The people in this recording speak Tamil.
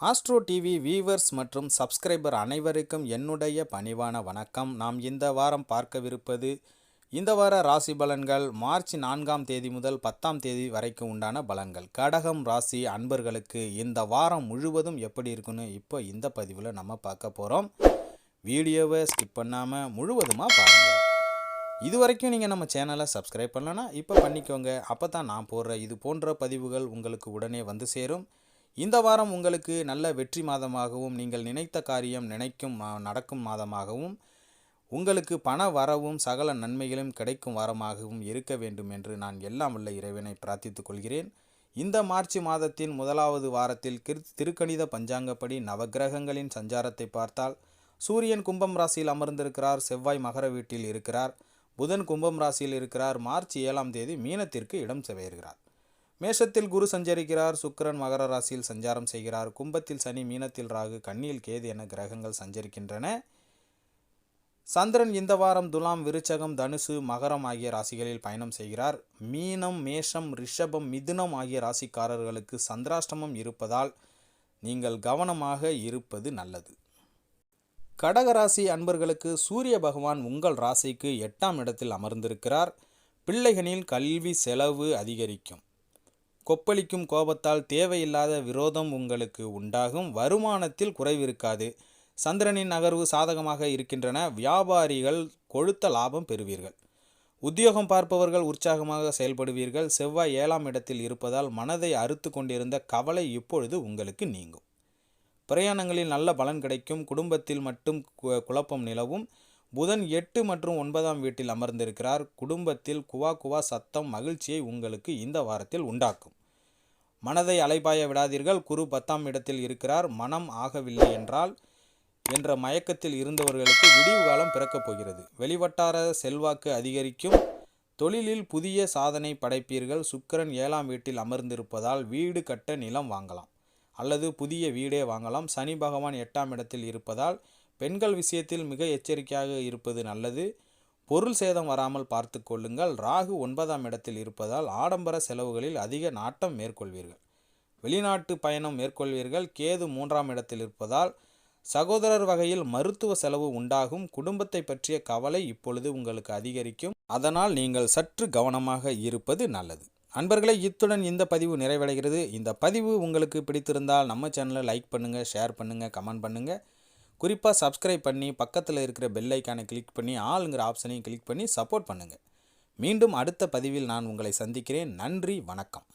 ஆஸ்ட்ரோ டிவி வியூவர்ஸ் மற்றும் சப்ஸ்கிரைபர் அனைவருக்கும் என்னுடைய பணிவான வணக்கம். நாம் இந்த வாரம் பார்க்கவிருப்பது இந்த வார ராசி பலன்கள். மார்ச் 4ஆம் தேதி முதல் 10ஆம் தேதி வரைக்கும் உண்டான பலன்கள். கடகம் ராசி அன்பர்களுக்கு இந்த வாரம் முழுவதும் எப்படி இருக்குன்னு இப்போ இந்த பதிவில் நம்ம பார்க்க போகிறோம். வீடியோவை ஸ்கிப் பண்ணாமல் முழுவதுமாக பாருங்கள். இது வரைக்கும் நீங்கள் நம்ம சேனலை சப்ஸ்கிரைப் பண்ணலன்னா இப்போ பண்ணிக்கோங்க. அப்போ தான் நான் போடுற இது போன்ற பதிவுகள் உங்களுக்கு உடனே வந்து சேரும். இந்த வாரம் உங்களுக்கு நல்ல வெற்றி மாதமாகவும் நீங்கள் நினைத்த காரியம் நடக்கும் மாதமாகவும் உங்களுக்கு பண வரவும் சகல நன்மைகளும் கிடைக்கும் வாரமாகவும் இருக்க வேண்டும் என்று நான் எல்லாம் வல்ல இறைவனை பிரார்த்தித்துக் கொள்கிறேன். இந்த மார்ச் மாதத்தின் முதலாவது வாரத்தில் திருக்கணித பஞ்சாங்கப்படி நவகிரகங்களின் சஞ்சாரத்தை பார்த்தால் சூரியன் கும்பம் ராசியில் அமர்ந்திருக்கிறார், செவ்வாய் மகர வீட்டில் இருக்கிறார், புதன் கும்பம் ராசியில் இருக்கிறார். மார்ச் 7ஆம் தேதி மீனத்திற்கு இடம் பெயர்கிறார். மேஷத்தில் குரு சஞ்சரிக்கிறார், சுக்கிரன் மகர ராசியில் சஞ்சாரம் செய்கிறார், கும்பத்தில் சனி, மீனத்தில் ராகு, கன்னியில் கேது என கிரகங்கள் சஞ்சரிக்கின்றன. சந்திரன் இந்த வாரம் துலாம், விருச்சகம், தனுசு, மகரம் ஆகிய ராசிகளில் பயணம் செய்கிறார். மீனம், மேஷம், ரிஷபம், மிதுனம் ஆகிய ராசிக்காரர்களுக்கு சந்திராஷ்டமம் இருப்பதால் நீங்கள் கவனமாக இருப்பது நல்லது. கடகராசி அன்பர்களுக்கு சூரிய பகவான் உங்கள் ராசிக்கு 8ஆம் இடத்தில் அமர்ந்திருக்கிறார். பிள்ளைகளின் கல்வி செலவு அதிகரிக்கும். கொப்பளிக்கும் கோபத்தால் தேவையில்லாத விரோதம் உங்களுக்கு உண்டாகும். வருமானத்தில் குறைவிருக்காது. சந்திரனின் நகர்வு சாதகமாக இருக்கின்றன. வியாபாரிகள் கொழுத்த லாபம் பெறுவீர்கள். உத்தியோகம் பார்ப்பவர்கள் உற்சாகமாக செயல்படுவீர்கள். செவ்வாய் 7ஆம் இடத்தில் இருப்பதால் மனதை அறுத்து கொண்டிருந்த கவலை இப்பொழுது உங்களுக்கு நீங்கும். பிரயாணங்களில் நல்ல பலன் கிடைக்கும். குடும்பத்தில் மட்டும் குழப்பம் நிலவும். புதன் 8 மற்றும் 9ஆம் வீட்டில் அமர்ந்திருக்கிறார். குடும்பத்தில் குவா சத்தம் மகிழ்ச்சியை உங்களுக்கு இந்த வாரத்தில் உண்டாக்கும். மனதை அலைபாய விடாதீர்கள். குரு 10ஆம் இடத்தில் இருக்கிறார். மனம் ஆகவில்லை என்றால் என்ற மயக்கத்தில் இருந்தவர்களுக்கு விடிவு காலம் பிறக்கப் போகிறது. வெளிவட்டார செல்வாக்கு அதிகரிக்கும். தொழிலில் புதிய சாதனை படைப்பீர்கள். சுக்கிரன் 7ஆம் வீட்டில் அமர்ந்திருப்பதால் வீடு கட்ட நிலம் வாங்கலாம் அல்லது புதிய வீடே வாங்கலாம். சனி பகவான் 8ஆம் இடத்தில் இருப்பதால் பெண்கள் விஷயத்தில் மிக எச்சரிக்கையாக இருப்பது நல்லது. பொருள் சேதம் வராமல் பார்த்து கொள்ளுங்கள். ராகு 9ஆம் இடத்தில் இருப்பதால் ஆடம்பர செலவுகளில் அதிக நாட்டம் மேற்கொள்வீர்கள். வெளிநாட்டு பயணம் மேற்கொள்வீர்கள். கேது 3ஆம் இடத்தில் இருப்பதால் சகோதரர் வகையில் மருத்துவ செலவு உண்டாகும். குடும்பத்தை பற்றிய கவலை இப்பொழுது உங்களுக்கு அதிகரிக்கும். அதனால் நீங்கள் சற்று கவனமாக இருப்பது நல்லது. அன்பர்களே, இத்துடன் இந்த பதிவு நிறைவடைகிறது. இந்த பதிவு உங்களுக்கு பிடித்திருந்தால் நம்ம சேனலை லைக் பண்ணுங்கள், ஷேர் பண்ணுங்கள், கமெண்ட் பண்ணுங்கள். குறிப்பாக சப்ஸ்கிரைப் பண்ணி பக்கத்தில் இருக்கிற பெல் ஐக்கானை கிளிக் பண்ணி ஆளுங்கிற ஆப்ஷனையும் கிளிக் பண்ணி சப்போர்ட் பண்ணுங்கள். மீண்டும் அடுத்த பதிவில் நான் உங்களை சந்திக்கிறேன். நன்றி, வணக்கம்.